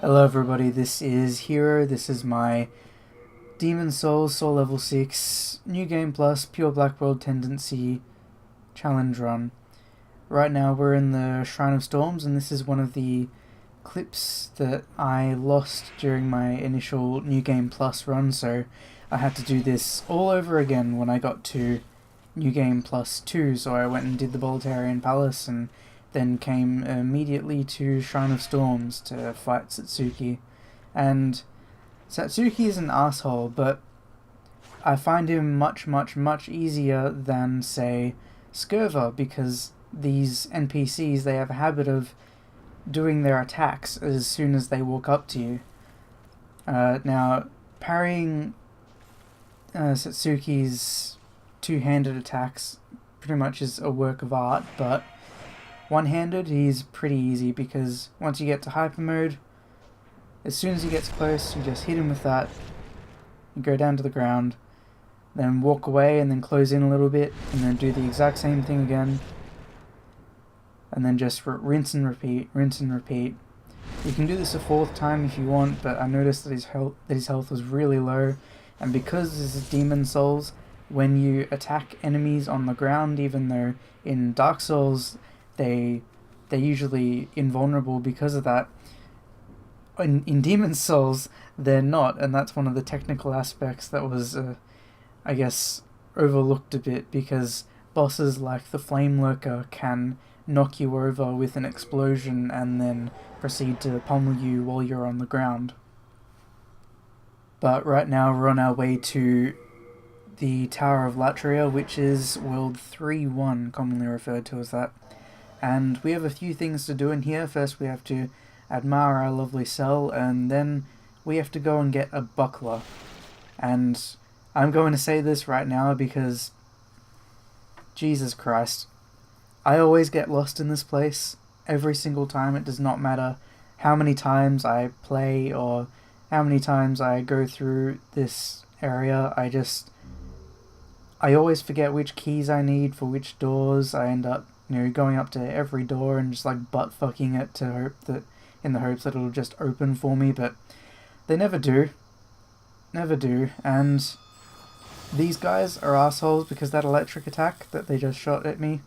Hello everybody, this is Hero. This is my Demon Souls Soul Level 6 New Game Plus Pure Black World Tendency Challenge Run. Right now we're in the Shrine of Storms, and this is one of the clips that I lost during my initial New Game Plus run, so I had to do this all over again when I got to New Game Plus 2, so I went and did the Boltarian Palace and then came immediately to Shrine of Storms to fight Satsuki. And Satsuki is an asshole, but I find him much easier than, say, Skirva, because these NPCs, they have a habit of doing their attacks as soon as they walk up to you. Now, parrying Satsuki's two-handed attacks pretty much is a work of art, but one-handed, he's pretty easy, because once you get to hyper mode, as soon as he gets close, you just hit him with that, you go down to the ground, then walk away and then close in a little bit, and then do the exact same thing again, and then just rinse and repeat. You can do this a fourth time if you want, but I noticed that his health was really low, and because this is Demon Souls, when you attack enemies on the ground, even though in Dark Souls they're usually invulnerable because of that, in Demon Souls they're not, and that's one of the technical aspects that was, I guess, overlooked a bit, because bosses like the Flame Lurker can knock you over with an explosion and then proceed to pummel you while you're on the ground. But right now we're on our way to the Tower of Latria, which is World 3-1, commonly referred to as that. And we have a few things to do in here. First we have to admire our lovely cell, and then we have to go and get a buckler. And I'm going to say this right now because, Jesus Christ, I always get lost in this place every single time. It does not matter how many times I play or how many times I go through this area. I always forget which keys I need for which doors. I end up, going up to every door and just like butt fucking it in the hopes that it'll just open for me, but they never do. Never do. And these guys are assholes, because that electric attack that they just shot at me,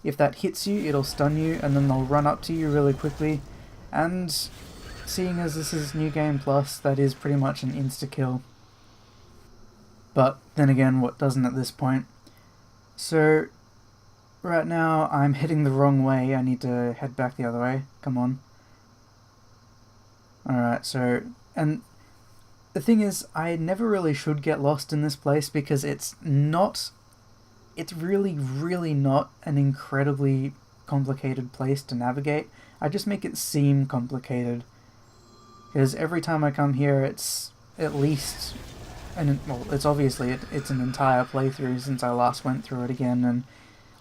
if that hits you, it'll stun you, and then they'll run up to you really quickly. And seeing as this is New Game Plus, that is pretty much an insta-kill. But then again, what doesn't at this point? So right now I'm heading the wrong way. I need to head back the other way. Come on. Alright, so, and the thing is, I never really should get lost in this place, because it's really not an incredibly complicated place to navigate. I just make it seem complicated, because every time I come here it's at least, it's obviously it's an entire playthrough since I last went through it again, and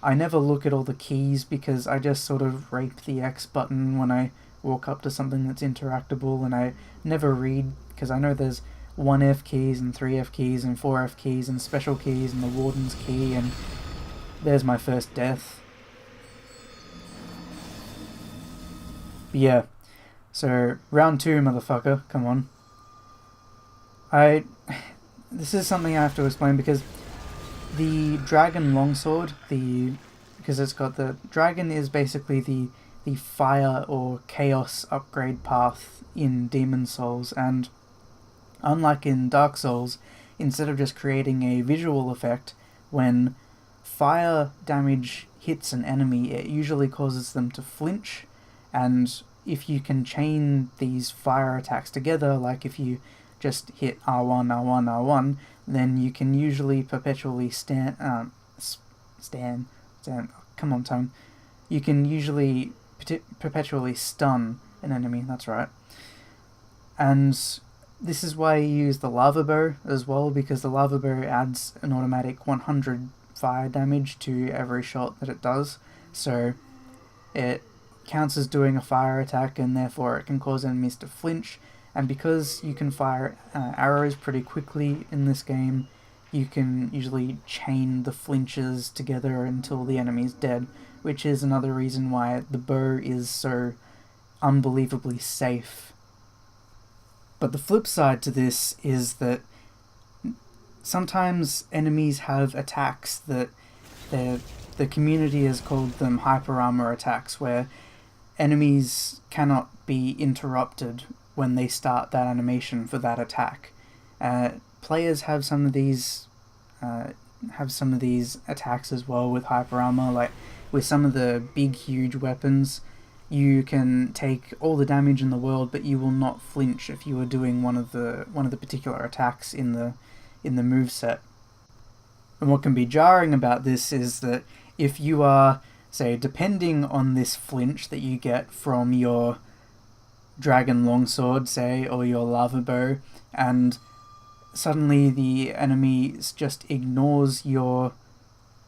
I never look at all the keys, because I just sort of rape the X button when I walk up to something that's interactable, and I never read, because I know there's 1F keys and 3F keys and 4F keys and special keys and the Warden's key, and there's my first death. But yeah, so round 2, motherfucker, come on. This is something I have to explain, because the Dragon Longsword, because it's got the dragon, is basically the fire or chaos upgrade path in Demon Souls, and unlike in Dark Souls, instead of just creating a visual effect, when fire damage hits an enemy, it usually causes them to flinch, and if you can chain these fire attacks together, like if you just hit R1, R1, R1, then you can usually perpetually come on, tongue. You can usually perpetually stun an enemy, that's right. And this is why you use the lava bow as well, because the lava bow adds an automatic 100 fire damage to every shot that it does, so it counts as doing a fire attack, and therefore it can cause enemies to flinch. And because you can fire arrows pretty quickly in this game, you can usually chain the flinches together until the enemy's dead, which is another reason why the bow is so unbelievably safe But the flip side to this is that sometimes enemies have attacks that the community has called them hyper armor attacks, where enemies cannot be interrupted when they start that animation for that attack. Players have some of these attacks as well with hyper armor. Like with some of the big, huge weapons, you can take all the damage in the world, but you will not flinch if you are doing one of the particular attacks in the moveset. And what can be jarring about this is that if you are, say, depending on this flinch that you get from your dragon longsword, say, or your lava bow, and suddenly the enemy just ignores your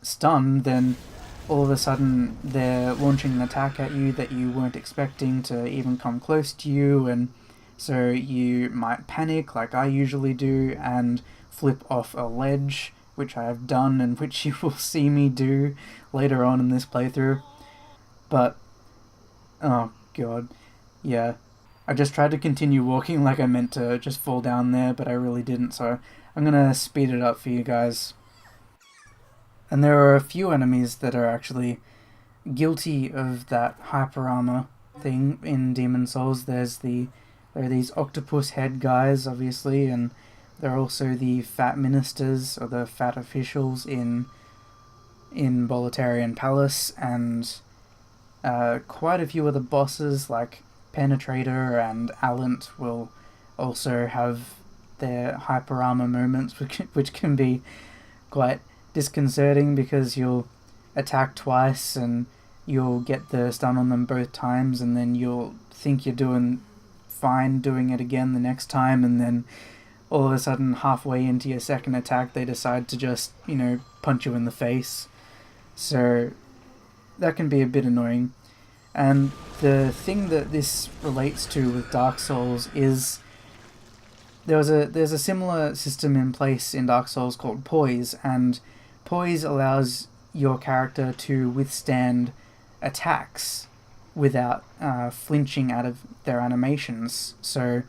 stun, then all of a sudden they're launching an attack at you that you weren't expecting to even come close to you, and so you might panic like I usually do and flip off a ledge, which I have done and which you will see me do later on in this playthrough. But, oh god, yeah. I just tried to continue walking like I meant to just fall down there, but I really didn't, so I'm gonna speed it up for you guys. And there are a few enemies that are actually guilty of that hyper armor thing in Demon Souls. There are these octopus head guys, obviously, and there are also the fat ministers, or the fat officials in Boletarian Palace, and quite a few other bosses like Penetrator and Allant will also have their hyper armor moments, which can be quite disconcerting because you'll attack twice and you'll get the stun on them both times, and then you'll think you're doing fine doing it again the next time, and then all of a sudden halfway into your second attack they decide to just, punch you in the face. So that can be a bit annoying. And the thing that this relates to with Dark Souls is there's a similar system in place in Dark Souls called Poise, and Poise allows your character to withstand attacks without flinching out of their animations. So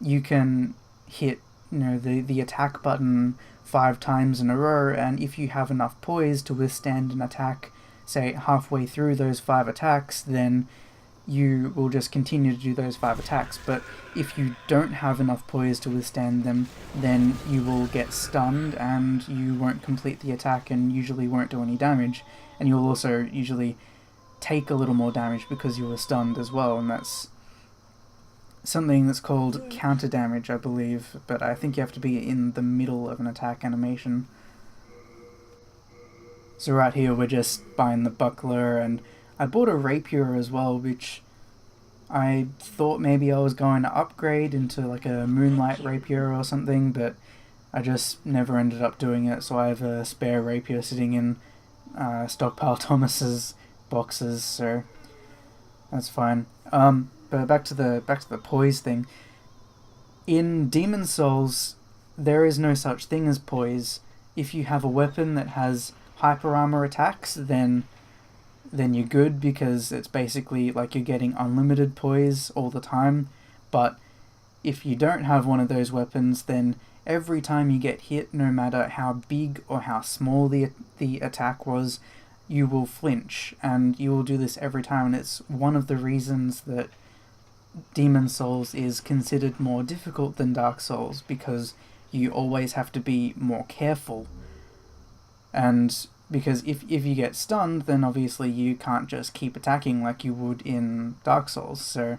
you can hit the attack button 5 times in a row, and if you have enough poise to withstand an attack, say halfway through those 5 attacks, then you will just continue to do those 5 attacks. But if you don't have enough poise to withstand them, then you will get stunned and you won't complete the attack and usually won't do any damage, and you'll also usually take a little more damage because you were stunned as well, and that's something that's called counter damage, I believe, but I think you have to be in the middle of an attack animation. So right here we're just buying the buckler, and I bought a rapier as well, which I thought maybe I was going to upgrade into like a moonlight rapier or something, but I just never ended up doing it, so I have a spare rapier sitting in Stockpile Thomas's boxes, so that's fine. But back to the poise thing. In Demon Souls, there is no such thing as poise. If you have a weapon that has hyper armor attacks, then you're good, because it's basically like you're getting unlimited poise all the time. But if you don't have one of those weapons, then every time you get hit, no matter how big or how small the attack was, you will flinch, and you will do this every time, and it's one of the reasons that Demon Souls is considered more difficult than Dark Souls, because you always have to be more careful. And because if you get stunned, then obviously you can't just keep attacking like you would in Dark Souls. So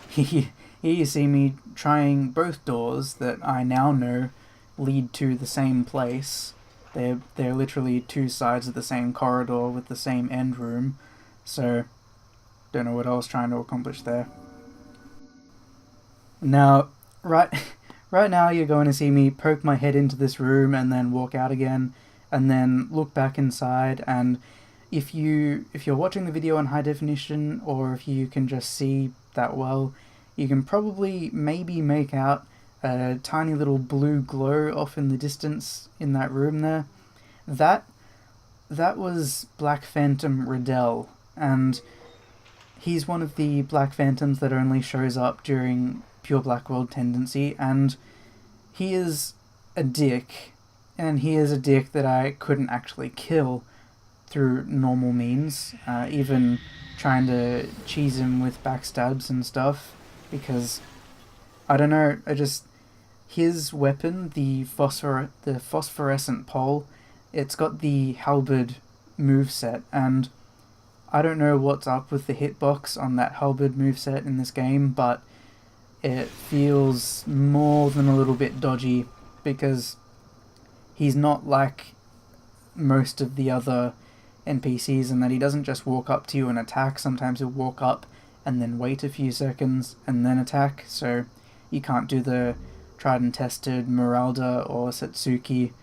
here you see me trying both doors that I now know lead to the same place. They're literally 2 sides of the same corridor with the same end room, so don't know what I was trying to accomplish there. Now, right now you're going to see me poke my head into this room and then walk out again, and then look back inside, and if you're watching the video in high definition, or if you can just see that well, you can probably maybe make out a tiny little blue glow off in the distance in that room there. That was Black Phantom and he's one of the Black Phantoms that only shows up during pure Black World tendency, and he is a dick, and he is a dick that I couldn't actually kill through normal means, even trying to cheese him with backstabs and stuff, because I don't know, his weapon, the phosphorescent pole, it's got the halberd moveset, and I don't know what's up with the hitbox on that halberd moveset in this game, but it feels more than a little bit dodgy, because he's not like most of the other NPCs in that he doesn't just walk up to you and attack. Sometimes he'll walk up and then wait a few seconds and then attack, so you can't do the tried and tested Meralda or Satsuki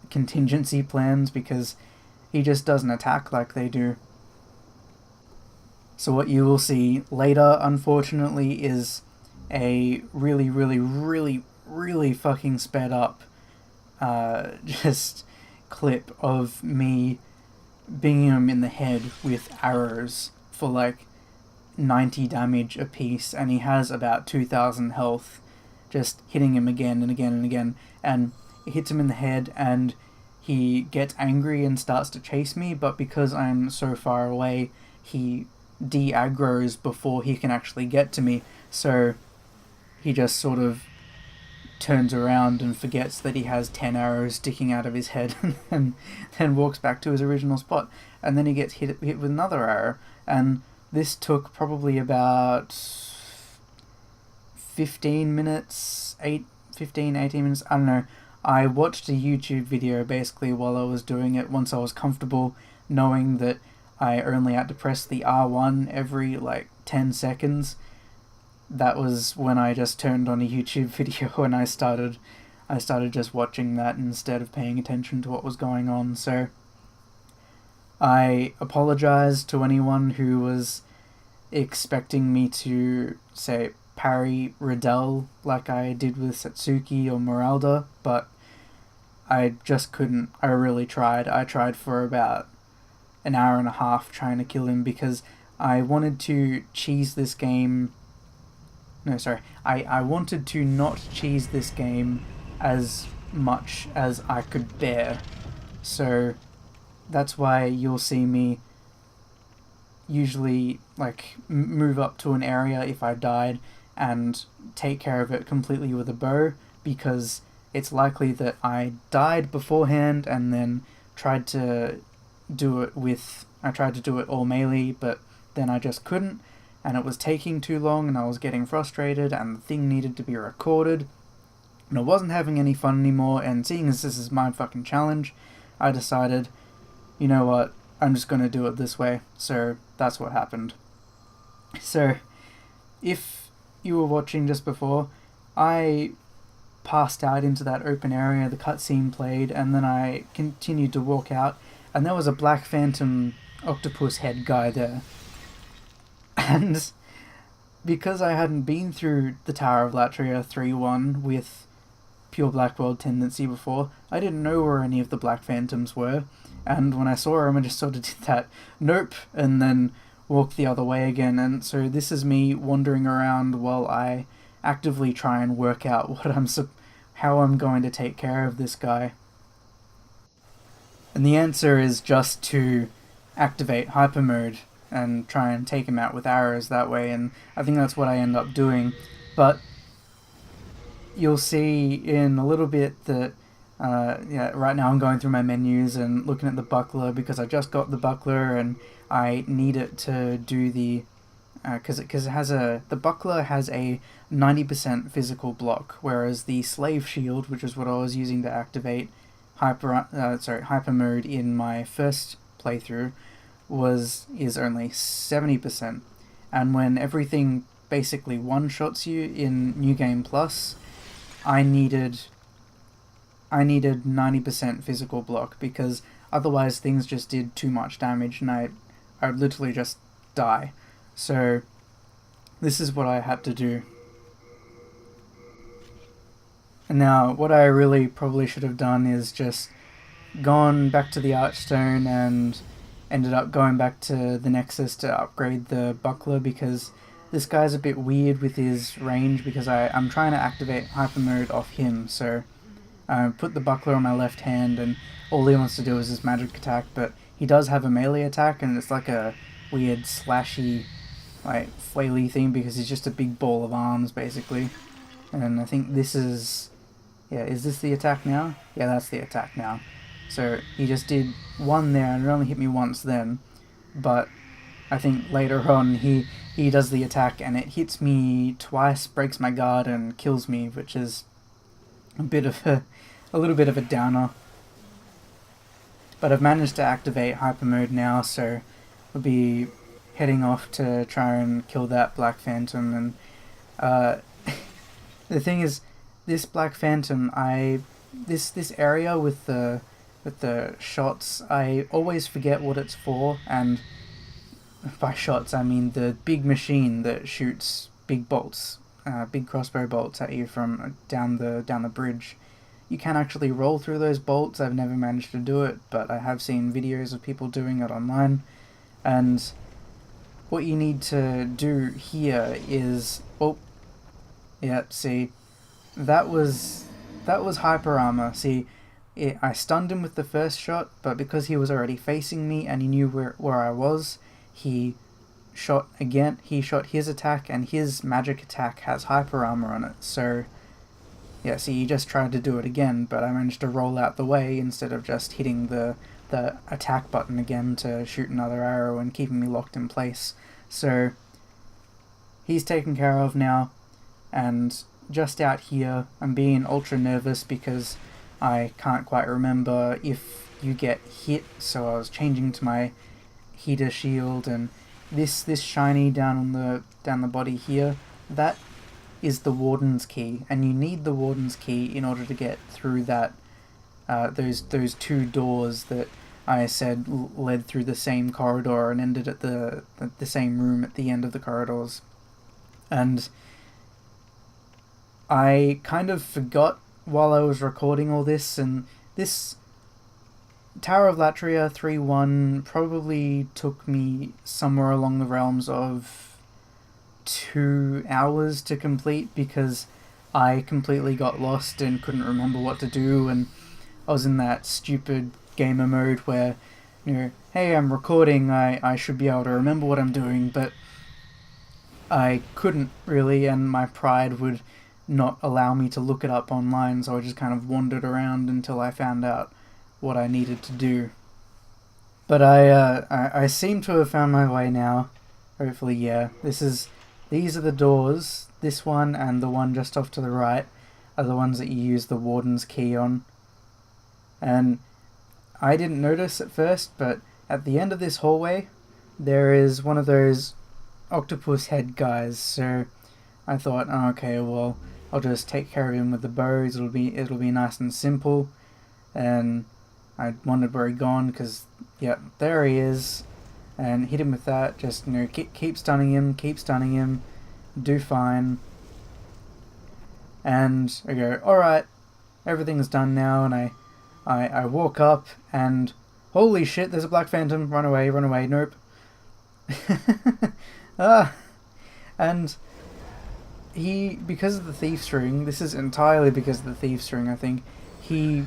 contingency plans, because he just doesn't attack like they do. So what you will see later, unfortunately, is a really fucking sped up just clip of me binging him in the head with arrows for like 90 damage a piece, and he has about 2,000 health, just hitting him again and again and again, and it hits him in the head and he gets angry and starts to chase me, but because I'm so far away, he de-aggroes before he can actually get to me, so he just sort of turns around and forgets that he has 10 arrows sticking out of his head and then walks back to his original spot, and then he gets hit with another arrow, and this took probably about 18 minutes, I don't know. I watched a YouTube video basically while I was doing it, once I was comfortable knowing that I only had to press the R1 every like 10 seconds. That was when I just turned on a YouTube video and I started just watching that instead of paying attention to what was going on. So I apologize to anyone who was expecting me to, say, parry Riddell like I did with Satsuki or Meralda, but I just couldn't. I really tried. I tried for about an hour and a half trying to kill him, because I wanted to cheese this game. No, sorry. I wanted to not cheese this game as much as I could bear. So that's why you'll see me usually like move up to an area if I died and take care of it completely with a bow, because it's likely that I died beforehand and then tried to do it all melee, but then I just couldn't, and it was taking too long and I was getting frustrated and the thing needed to be recorded and I wasn't having any fun anymore, and seeing as this is my fucking challenge, I decided, you know what, I'm just going to do it this way. So that's what happened. So if you were watching just before, I passed out into that open area, the cutscene played, and then I continued to walk out, and there was a Black Phantom octopus head guy there. And because I hadn't been through the Tower of Latria 3-1 with pure Black World tendency before, I didn't know where any of the Black Phantoms were, and when I saw him I just sort of did that nope, and then walked the other way again. And so this is me wandering around while I actively try and work out how I'm going to take care of this guy. And the answer is just to activate hyper mode and try and take him out with arrows that way, and I think that's what I end up doing. But you'll see in a little bit that right now I'm going through my menus and looking at the buckler, because I just got the buckler and I need it to do the because the buckler has a 90% physical block, whereas the slave shield, which is what I was using to activate hyper mode in my first playthrough, is only 70%. And when everything basically one-shots you in New Game Plus, I needed 90% physical block, because otherwise things just did too much damage and I would literally just die. So this is what I had to do. And now what I really probably should have done is just gone back to the Archstone and ended up going back to the Nexus to upgrade the buckler, because this guy's a bit weird with his range because I'm trying to activate hyper mode off him, so I put the buckler on my left hand and all he wants to do is his magic attack, but he does have a melee attack and it's like a weird slashy, like flaily thing because he's just a big ball of arms basically. And I think this is, yeah, is this the attack now? Yeah, that's the attack now. So he just did one there and it only hit me once then, but I think later on he does the attack and it hits me twice, breaks my guard and kills me, which is a little bit of a downer. But I've managed to activate hyper mode now, so we'll be heading off to try and kill that Black Phantom. And the thing is, this Black Phantom, this area with the shots, I always forget what it's for, and by shots I mean the big machine that shoots big bolts, big crossbow bolts at you from down the bridge. You can actually roll through those bolts. I've never managed to do it, but I have seen videos of people doing it online. And what you need to do here is, oh, yeah, see, that was hyper armor. See, I stunned him with the first shot, but because he was already facing me and he knew where I was, he shot again. He shot his attack, and his magic attack has hyper armor on it. So yeah, see, he just tried to do it again, but I managed to roll out the way instead of just hitting the attack button again to shoot another arrow and keeping me locked in place. So he's taken care of now, and just out here I'm being ultra nervous because I can't quite remember if you get hit, so I was changing to my heater shield, and this shiny down the body here, that is the Warden's Key, and you need the Warden's Key in order to get through that those two doors that I said led through the same corridor and ended at the same room at the end of the corridors. And I kind of forgot while I was recording all this, and this Tower of Latria 3-1 probably took me somewhere along the realms of 2 hours to complete because I completely got lost and couldn't remember what to do, and I was in that stupid gamer mode where, you know, hey, I'm recording, I should be able to remember what I'm doing, but I couldn't really, and my pride would not allow me to look it up online, so I just kind of wandered around until I found out what I needed to do. But I seem to have found my way now. Hopefully, yeah. These are the doors. This one and the one just off to the right are the ones that you use the Warden's Key on. And I didn't notice at first, but at the end of this hallway, there is one of those octopus head guys. So I thought, oh, okay, well, I'll just take care of him with the bows. It'll be nice and simple. And I wondered where he'd gone because, yeah, there he is. And hit him with that. Just, you know, keep stunning him, do fine. And I go, alright, everything's done now. And I walk up and holy shit, there's a Black Phantom. Run away, nope. And he, because of the thief's ring, this is entirely because of the thief's ring, I think, he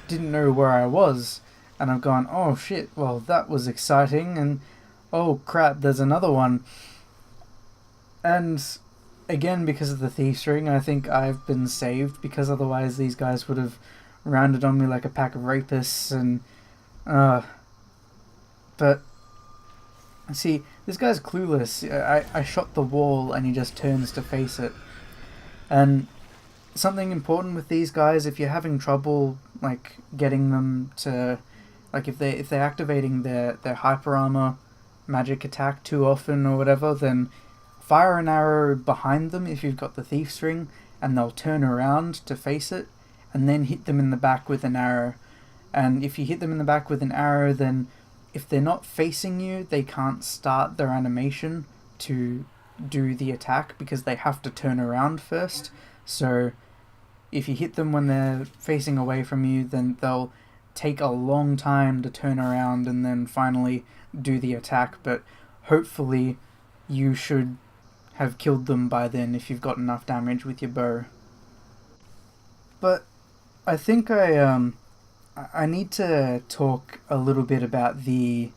didn't know where I was. And I've gone, oh shit, well that was exciting, and oh crap, there's another one. And again, because of the thief's ring, I think I've been saved, because otherwise these guys would have rounded on me like a pack of rapists, and but see, this guy's clueless. I shot the wall and he just turns to face it. And something important with these guys, if you're having trouble like getting them to, like if they're activating their hyper armor magic attack too often or whatever, then fire an arrow behind them if you've got the thief's ring, and they'll turn around to face it, and then hit them in the back with an arrow. And if you hit them in the back with an arrow, then if they're not facing you, they can't start their animation to do the attack because they have to turn around first. So if you hit them when they're facing away from you, then they'll take a long time to turn around and then finally do the attack. But hopefully you should have killed them by then if you've got enough damage with your bow. But I think I need to talk a little bit about the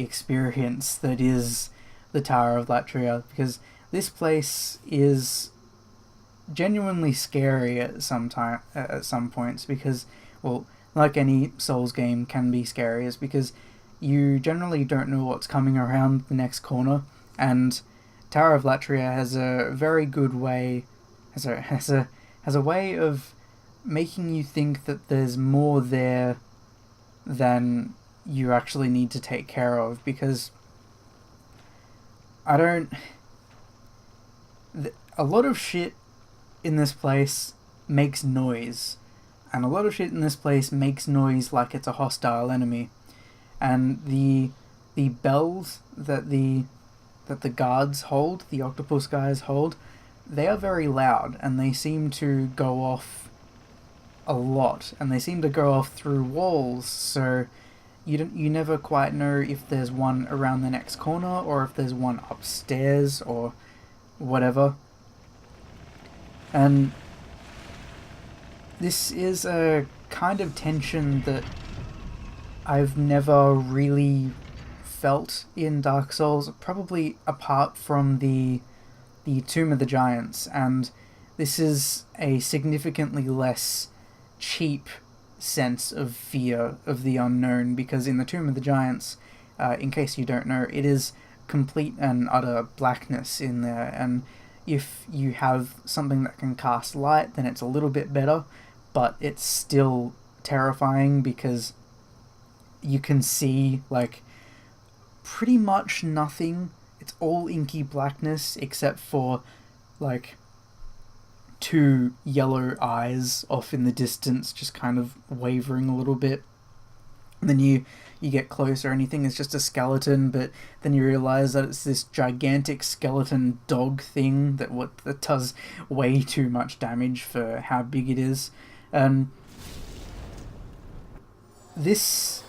experience that is the Tower of Latria, because this place is genuinely scary at some points, because, well, like any Souls game can be scary, is because you generally don't know what's coming around the next corner, and Tower of Latria has a very good way, has a way of making you think that there's more there than you actually need to take care of, because a lot of shit in this place makes noise, and a lot of shit in this place makes noise like it's a hostile enemy, and the bells that the guards hold, the octopus guys hold, they are very loud, and they seem to go off a lot, and they seem to go off through walls, so you never quite know if there's one around the next corner or if there's one upstairs or whatever. And this is a kind of tension that I've never really felt in Dark Souls, probably apart from the Tomb of the Giants, and this is a significantly less cheap sense of fear of the unknown, because in the Tomb of the Giants, in case you don't know, it is complete and utter blackness in there, and if you have something that can cast light, then it's a little bit better, but it's still terrifying because you can see, like, pretty much nothing. It's all inky blackness except for, like, two yellow eyes off in the distance, just kind of wavering a little bit. And then you get closer and you think it's just a skeleton, but then you realize that it's this gigantic skeleton dog thing that does way too much damage for how big it is. And this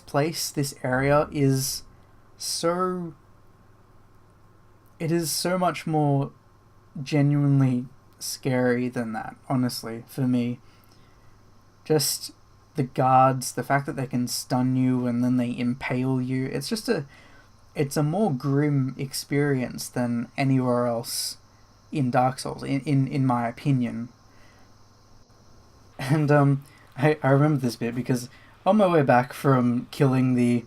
place, this area is so much more genuinely scary than that, honestly, for me. Just the guards, the fact that they can stun you and then they impale you, it's a more grim experience than anywhere else in Dark Souls, in my opinion. And I remember this bit because on my way back from killing the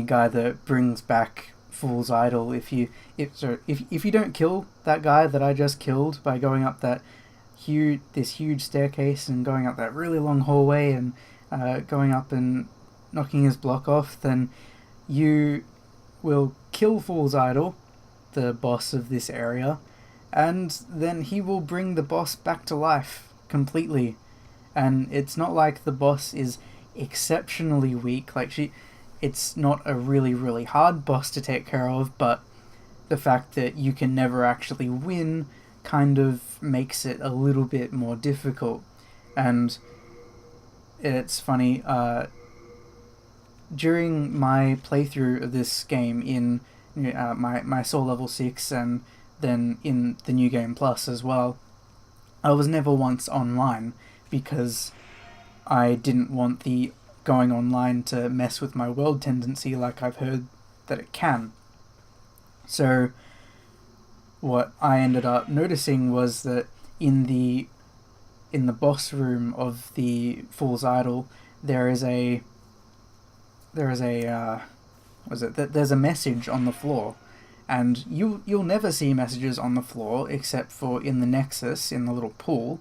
guy that brings back Fool's Idol, if you don't kill that guy that I just killed by going up this huge staircase and going up that really long hallway and going up and knocking his block off, then you will kill Fool's Idol, the boss of this area, and then he will bring the boss back to life completely. And it's not like the boss is exceptionally weak, it's not a really, really hard boss to take care of, but the fact that you can never actually win kind of makes it a little bit more difficult. And it's funny, during my playthrough of this game in my Soul level 6 and then in the New Game Plus as well, I was never once online because I didn't want the going online to mess with my world tendency like I've heard that it can. So what I ended up noticing was that in the boss room of the Fool's Idol, there's a message on the floor, and you'll never see messages on the floor except for in the Nexus, in the little pool,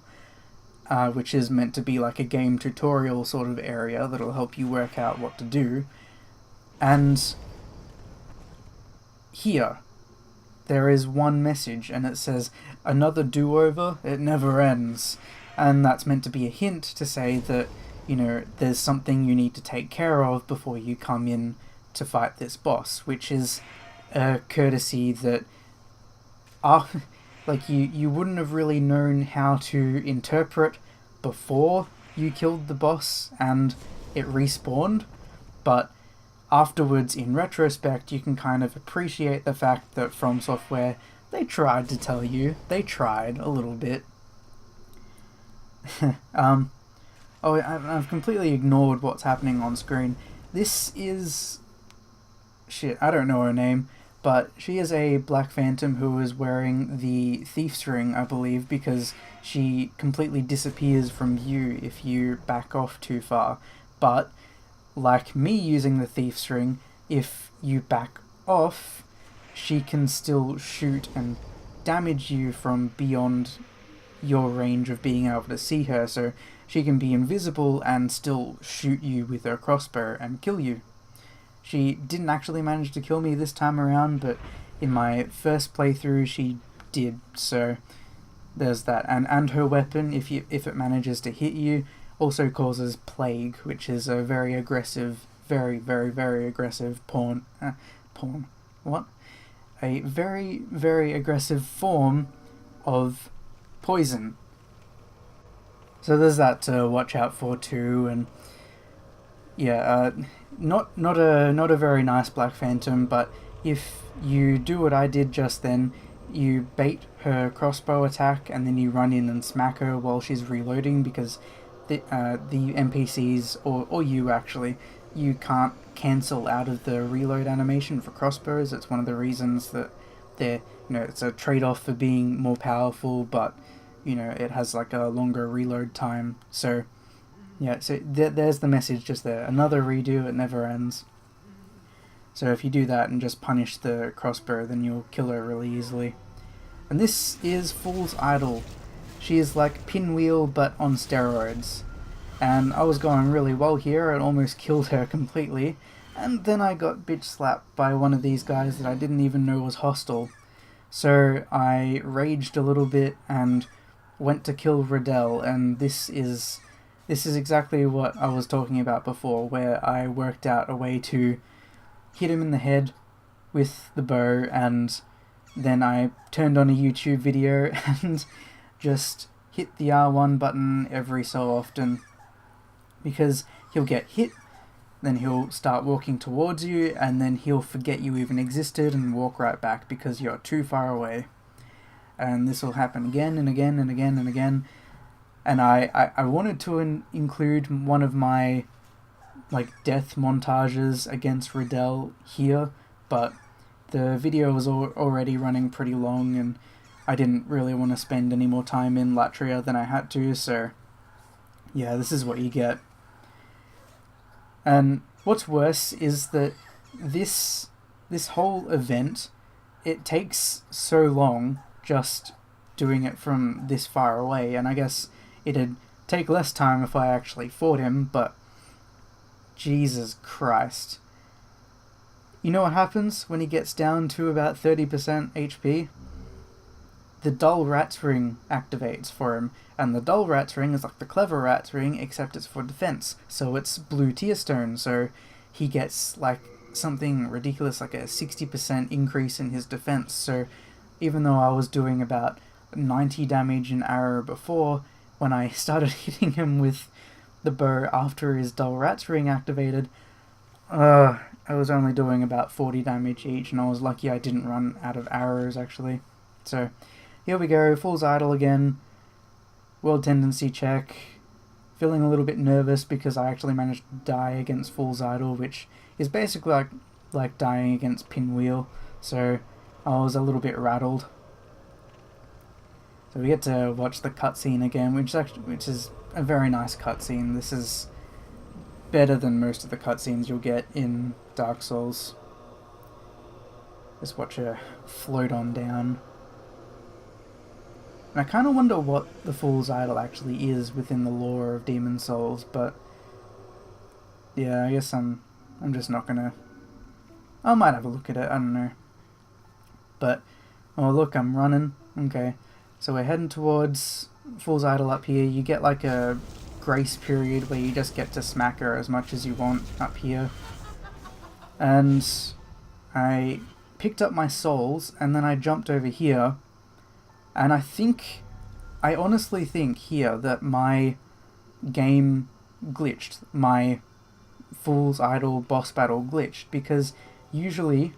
which is meant to be like a game tutorial sort of area that'll help you work out what to do. And here, there is one message, and it says, "Another do-over, it never ends." And that's meant to be a hint to say that, there's something you need to take care of before you come in to fight this boss, which is a courtesy that you wouldn't have really known how to interpret before you killed the boss and it respawned, but afterwards, in retrospect, you can kind of appreciate the fact that From Software, they tried to tell you. They tried a little bit. I've completely ignored what's happening on screen. This is... shit, I don't know her name, but she is a Black Phantom who is wearing the Thief's Ring, I believe, because she completely disappears from view if you back off too far. But, like me using the Thief's Ring, if you back off, she can still shoot and damage you from beyond your range of being able to see her, so she can be invisible and still shoot you with her crossbow and kill you. She didn't actually manage to kill me this time around, but in my first playthrough she did, so there's that. And her weapon, if it manages to hit you, also causes plague, which is a very aggressive, very, very, very aggressive a very, very aggressive form of poison. So there's that to watch out for too, and yeah, not a very nice Black Phantom, but if you do what I did just then, you bait her crossbow attack and then you run in and smack her while she's reloading, because the NPCs, or you actually, you can't cancel out of the reload animation for crossbows. It's one of the reasons that they're, it's a trade-off for being more powerful, but it has like a longer reload time. So yeah, so there's the message just there. Another redo, it never ends. So if you do that and just punish the crossbow, then you'll kill her really easily. And this is Fool's Idol. She is like Pinwheel but on steroids. And I was going really well here, and almost killed her completely. And then I got bitch slapped by one of these guys that I didn't even know was hostile. So I raged a little bit and went to kill Riddell, and this is exactly what I was talking about before, where I worked out a way to hit him in the head with the bow, and then I turned on a YouTube video and just hit the R1 button every so often, because he'll get hit, then he'll start walking towards you, and then he'll forget you even existed and walk right back because you're too far away. And this will happen again and again and again and again. And I wanted to include one of my death montages against Riddell here, but the video was already running pretty long, and I didn't really want to spend any more time in Latria than I had to, so yeah, this is what you get. And what's worse is that this whole event, it takes so long just doing it from this far away, and I guess it'd take less time if I actually fought him, but Jesus Christ. You know what happens when he gets down to about 30% HP? The Dull Rat's Ring activates for him, and the Dull Rat's Ring is like the Clever Rat's Ring, except it's for defense, so it's blue tier stone, so he gets like something ridiculous, like a 60% increase in his defense. So even though I was doing about 90 damage in arrow before, when I started hitting him with the bow after his Dull Rat's Ring activated, I was only doing about 40 damage each, and I was lucky I didn't run out of arrows actually. So here we go, Fool's Idol again, World Tendency check, feeling a little bit nervous because I actually managed to die against Fool's Idol, which is basically like dying against Pinwheel, so I was a little bit rattled. So we get to watch the cutscene again, which is a very nice cutscene. This is better than most of the cutscenes you'll get in Dark Souls. Just watch her float on down. And I kind of wonder what the Fool's Idol actually is within the lore of Demon Souls, but yeah, I guess I'm just not gonna... I might have a look at it, I don't know. But, oh look, I'm running. Okay, so we're heading towards Fool's Idol up here. You get like a grace period where you just get to smack her as much as you want up here. And I picked up my souls, and then I jumped over here, and I honestly think here that my game glitched. My Fool's Idol boss battle glitched, because usually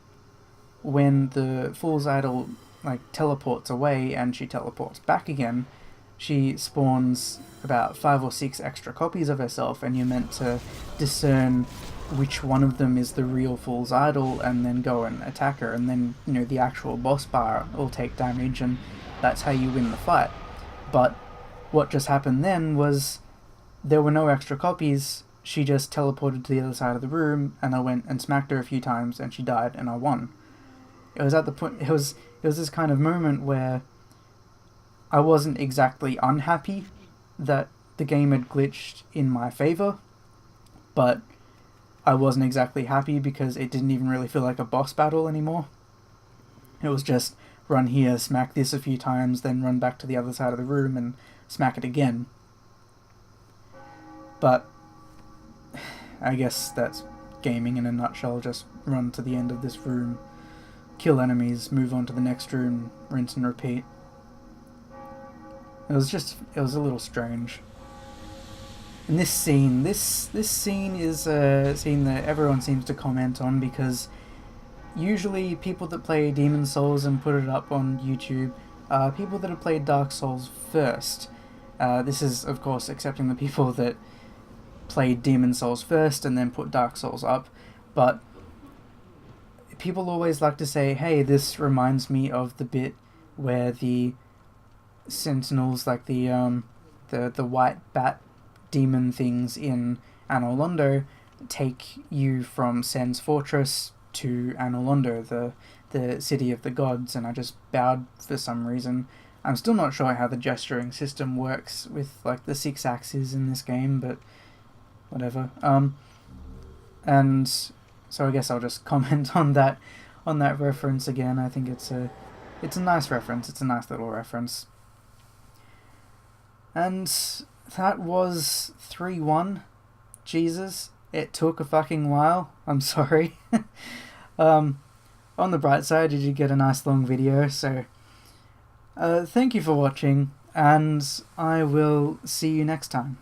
when the Fool's Idol like teleports away and she teleports back again, she spawns about 5 or 6 extra copies of herself, and you're meant to discern which one of them is the real Fool's Idol and then go and attack her, and then, you know, the actual boss bar will take damage, and that's how you win the fight. But what just happened then was there were no extra copies. She just teleported to the other side of the room, and I went and smacked her a few times, and she died, and I won. It was at the point. It was this kind of moment where I wasn't exactly unhappy that the game had glitched in my favor, but I wasn't exactly happy because it didn't even really feel like a boss battle anymore. It was just run here, smack this a few times, then run back to the other side of the room and smack it again. But I guess that's gaming in a nutshell. Just run to the end of this room, kill enemies, move on to the next room, rinse and repeat. It was a little strange. And this scene is a scene that everyone seems to comment on, because usually people that play Demon's Souls and put it up on YouTube are people that have played Dark Souls first. This is, of course, accepting the people that played Demon's Souls first and then put Dark Souls up, but people always like to say, hey, this reminds me of the bit where the sentinels, like the white bat demon things in Anor Londo, take you from Sen's fortress to Anor Londo, the city of the gods, and I just bowed for some reason. I'm still not sure how the gesturing system works with like the 6 axes in this game, but whatever. And so I guess I'll just comment on that reference again. I think it's a nice reference. It's a nice little reference. And that was 3-1. Jesus, it took a fucking while. I'm sorry. On the bright side, you did get a nice long video, so thank you for watching, and I will see you next time.